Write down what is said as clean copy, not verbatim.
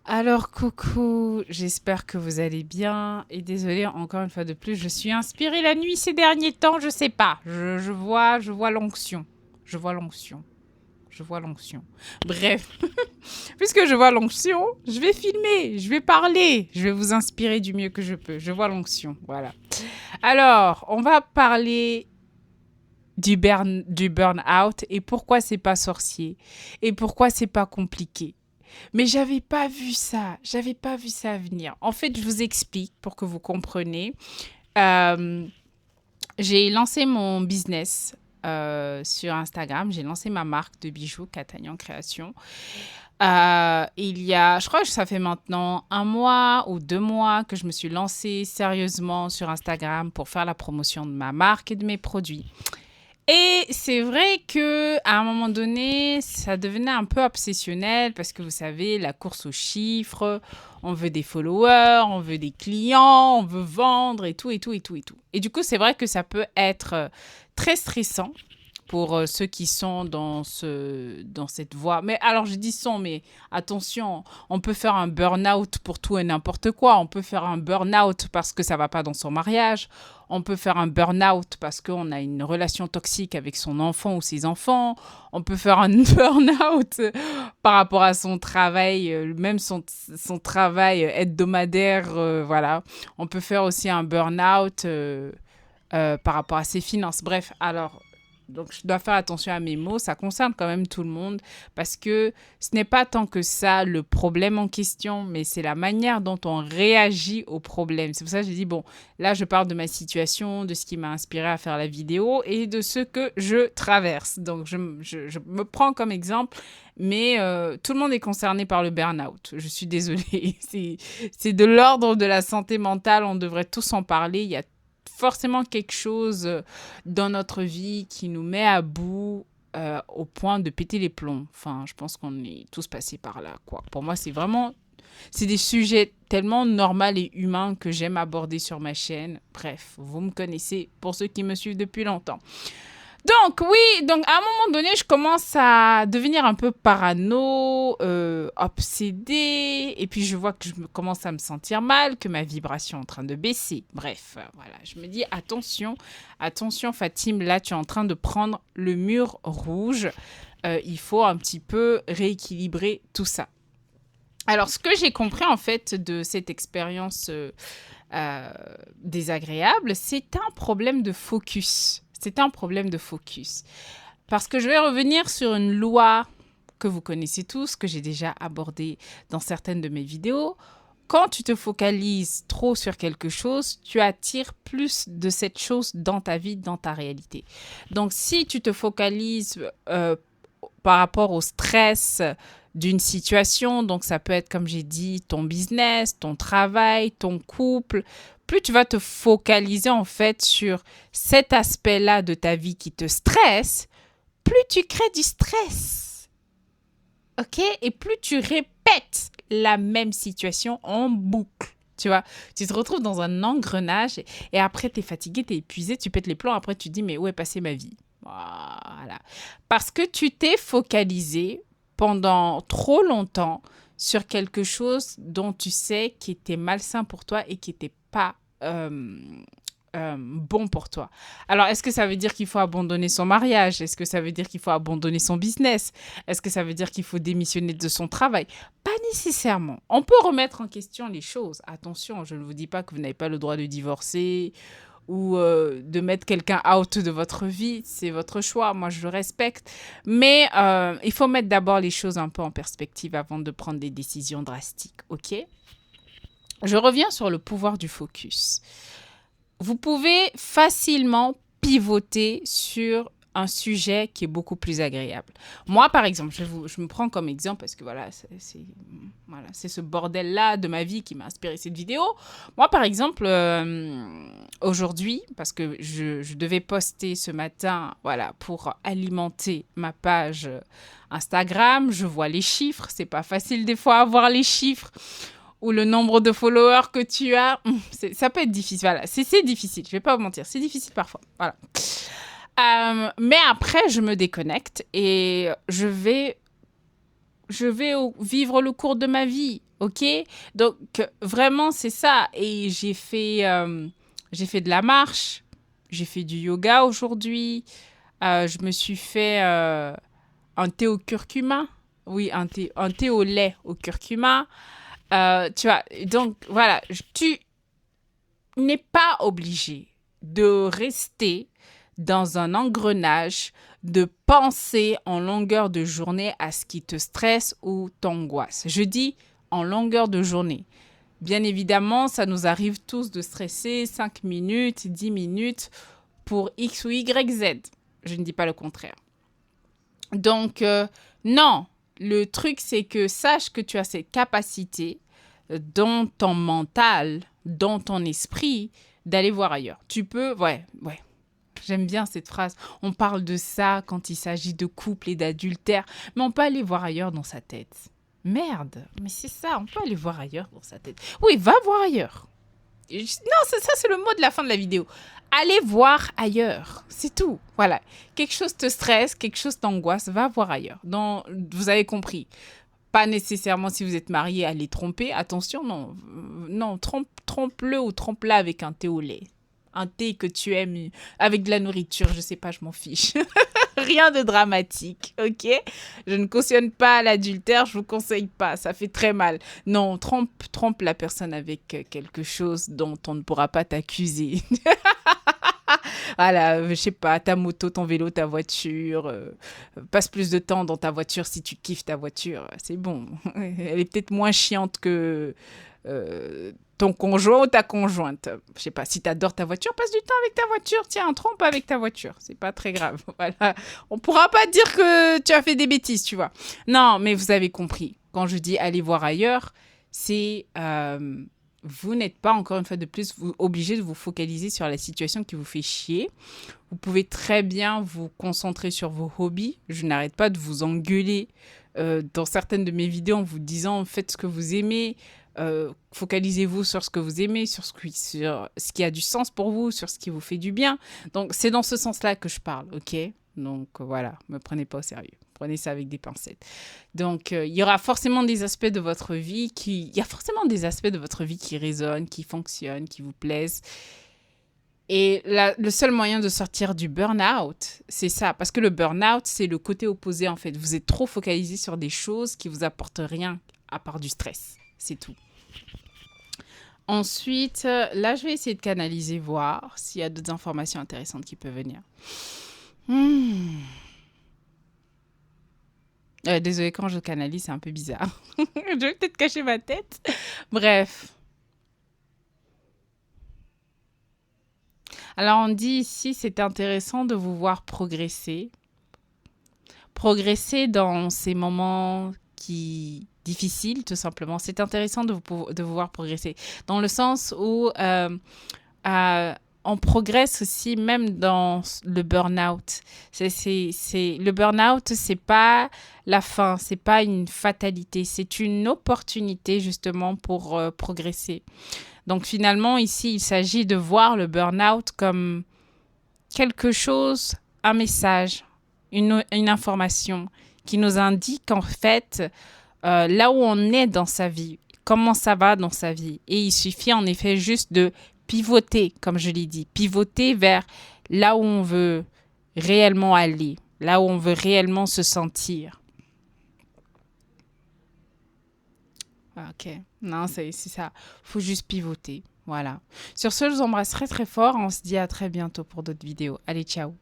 Alors, coucou, j'espère que vous allez bien. Et désolée, encore une fois de plus, je suis inspirée la nuit ces derniers temps, je sais pas. Je vois l'onction. Je vois l'onction. Je vois l'onction. Bref, puisque je vois l'onction, je vais filmer, je vais parler, je vais vous inspirer du mieux que je peux. Je vois l'onction, voilà. Alors, on va parler du burn-out et pourquoi c'est pas sorcier et pourquoi c'est pas compliqué. Mais j'avais pas vu ça venir. En fait, je vous explique pour que vous compreniez. Euh, j'ai lancé mon business sur Instagram. J'ai lancé ma marque de bijoux Catagnan Création. Il y a, je crois que ça fait maintenant 1 mois ou 2 mois que je me suis lancée sérieusement sur Instagram pour faire la promotion de ma marque et de mes produits. Et c'est vrai que à un moment donné, ça devenait un peu obsessionnel parce que vous savez, la course aux chiffres, on veut des followers, on veut des clients, on veut vendre et tout et tout et tout et tout. Et du coup, c'est vrai que ça peut être très stressant pour ceux qui sont dans cette voie. Mais alors, je dis sont, mais attention, on peut faire un burn-out pour tout et n'importe quoi. On peut faire un burn-out parce que ça va pas dans son mariage. On peut faire un burn-out parce qu'on a une relation toxique avec son enfant ou ses enfants. On peut faire un burn-out par rapport à son travail, même son travail hebdomadaire. Voilà. On peut faire aussi un burn-out par rapport à ses finances. Bref, alors, donc je dois faire attention à mes mots. Ça concerne quand même tout le monde parce que ce n'est pas tant que ça le problème en question, mais c'est la manière dont on réagit au problème. C'est pour ça que j'ai dit, bon, là, je parle de ma situation, de ce qui m'a inspiré à faire la vidéo et de ce que je traverse. Donc, je me prends comme exemple, mais tout le monde est concerné par le burn-out. Je suis désolée. C'est de l'ordre de la santé mentale. On devrait tous en parler. Il y a forcément quelque chose dans notre vie qui nous met à bout au point de péter les plombs. Enfin, je pense qu'on est tous passés par là, quoi. Pour moi, c'est des sujets tellement normaux et humains que j'aime aborder sur ma chaîne. Bref, vous me connaissez pour ceux qui me suivent depuis longtemps. Donc oui, donc à un moment donné, je commence à devenir un peu parano, obsédée, et puis je vois que commence à me sentir mal, que ma vibration est en train de baisser. Bref, voilà, je me dis attention, attention Fatim, là tu es en train de prendre le mur rouge. Il faut un petit peu rééquilibrer tout ça. Alors ce que j'ai compris en fait de cette expérience désagréable, c'est un problème de focus. C'est un problème de focus. Parce que je vais revenir sur une loi que vous connaissez tous, que j'ai déjà abordée dans certaines de mes vidéos. Quand tu te focalises trop sur quelque chose, tu attires plus de cette chose dans ta vie, dans ta réalité. Donc, si tu te focalises par rapport au stress d'une situation, donc ça peut être, comme j'ai dit, ton business, ton travail, ton couple, plus tu vas te focaliser en fait sur cet aspect-là de ta vie qui te stresse, plus tu crées du stress. OK? Et plus tu répètes la même situation en boucle. Tu vois, tu te retrouves dans un engrenage et après, tu es fatigué, tu es épuisé, tu pètes les plombs. Après, tu te dis, mais où est passée ma vie? Voilà. Parce que tu t'es focalisé pendant trop longtemps sur quelque chose dont tu sais qui était malsain pour toi et qui n'était pas bon pour toi. Alors, est-ce que ça veut dire qu'il faut abandonner son mariage? Est-ce que ça veut dire qu'il faut abandonner son business? Est-ce que ça veut dire qu'il faut démissionner de son travail? Pas nécessairement. On peut remettre en question les choses. Attention, je ne vous dis pas que vous n'avez pas le droit de divorcer ou de mettre quelqu'un out de votre vie, c'est votre choix, moi je le respecte. Mais il faut mettre d'abord les choses un peu en perspective avant de prendre des décisions drastiques, ok? Je reviens sur le pouvoir du focus. Vous pouvez facilement pivoter sur un sujet qui est beaucoup plus agréable. Moi, par exemple, je me prends comme exemple parce que voilà, c'est ce bordel-là de ma vie qui m'a inspiré cette vidéo. Moi, par exemple, aujourd'hui, parce que je devais poster ce matin, voilà, pour alimenter ma page Instagram, je vois les chiffres. C'est pas facile des fois à voir les chiffres ou le nombre de followers que tu as. Ça peut être difficile. Voilà, c'est difficile. Je vais pas vous mentir, c'est difficile parfois. Voilà. Mais après, je me déconnecte et je vais vivre le cours de ma vie, ok? Donc, vraiment, c'est ça. Et j'ai fait de la marche, j'ai fait du yoga aujourd'hui, je me suis fait un thé au curcuma. Oui, un thé au lait au curcuma. Tu vois, donc voilà, tu n'es pas obligé de rester dans un engrenage de penser en longueur de journée à ce qui te stresse ou t'angoisse. Je dis en longueur de journée. Bien évidemment, ça nous arrive tous de stresser 5 minutes, 10 minutes pour X ou Y, Z. Je ne dis pas le contraire. Donc, non, le truc, c'est que sache que tu as cette capacité dans ton mental, dans ton esprit, d'aller voir ailleurs. Tu peux, ouais. J'aime bien cette phrase. On parle de ça quand il s'agit de couple et d'adultère, mais on peut aller voir ailleurs dans sa tête. Merde, mais c'est ça, on peut aller voir ailleurs dans sa tête. Oui, va voir ailleurs. Non, ça c'est le mot de la fin de la vidéo. Allez voir ailleurs, c'est tout. Voilà, quelque chose te stresse, quelque chose t'angoisse, va voir ailleurs. Vous avez compris. Pas nécessairement si vous êtes marié, allez tromper. Attention, non, trompe-le ou trompe-la avec un thé au lait. Un thé que tu aimes avec de la nourriture, je sais pas, je m'en fiche. Rien de dramatique, ok? Je ne cautionne pas l'adultère, je vous conseille pas, ça fait très mal. Non, trompe la personne avec quelque chose dont on ne pourra pas t'accuser. Voilà, je sais pas, ta moto, ton vélo, ta voiture. Passe plus de temps dans ta voiture si tu kiffes ta voiture. C'est bon. Elle est peut-être moins chiante que ton conjoint ou ta conjointe. Je sais pas, si tu adores ta voiture, passe du temps avec ta voiture. Tiens, trompe avec ta voiture. C'est pas très grave. Voilà. On pourra pas dire que tu as fait des bêtises, tu vois. Non, mais vous avez compris. Quand je dis aller voir ailleurs, c'est... vous n'êtes pas, encore une fois de plus, obligé de vous focaliser sur la situation qui vous fait chier. Vous pouvez très bien vous concentrer sur vos hobbies. Je n'arrête pas de vous engueuler dans certaines de mes vidéos en vous disant faites ce que vous aimez. Focalisez-vous sur ce que vous aimez, sur ce qui a du sens pour vous, sur ce qui vous fait du bien. Donc, c'est dans ce sens-là que je parle, ok? Donc, voilà, me prenez pas au sérieux. Prenez ça avec des pincettes. Donc, il y aura forcément des aspects de votre vie il y a forcément des aspects de votre vie qui résonnent, qui fonctionnent, qui vous plaisent. Et le seul moyen de sortir du burn-out, c'est ça. Parce que le burn-out, c'est le côté opposé, en fait. Vous êtes trop focalisé sur des choses qui vous apportent rien à part du stress. C'est tout. Ensuite, là, je vais essayer de canaliser, voir s'il y a d'autres informations intéressantes qui peuvent venir. Désolée, quand je canalise, c'est un peu bizarre. Je vais peut-être cacher ma tête. Bref. Alors, on dit ici, c'est intéressant de vous voir progresser. Progresser dans ces moments difficiles, tout simplement. C'est intéressant de vous voir progresser. Dans le sens où on progresse aussi même dans le burn-out. Le burn-out, c'est pas la fin, c'est pas une fatalité, c'est une opportunité justement pour progresser. Donc finalement, ici, il s'agit de voir le burn-out comme quelque chose, un message, une information qui nous indique en fait là où on est dans sa vie, comment ça va dans sa vie. Et il suffit en effet juste de pivoter, comme je l'ai dit, pivoter vers là où on veut réellement aller, là où on veut réellement se sentir. Ok, non, c'est ça. Faut juste pivoter. Voilà. Sur ce, je vous embrasse très très fort. On se dit à très bientôt pour d'autres vidéos. Allez, ciao.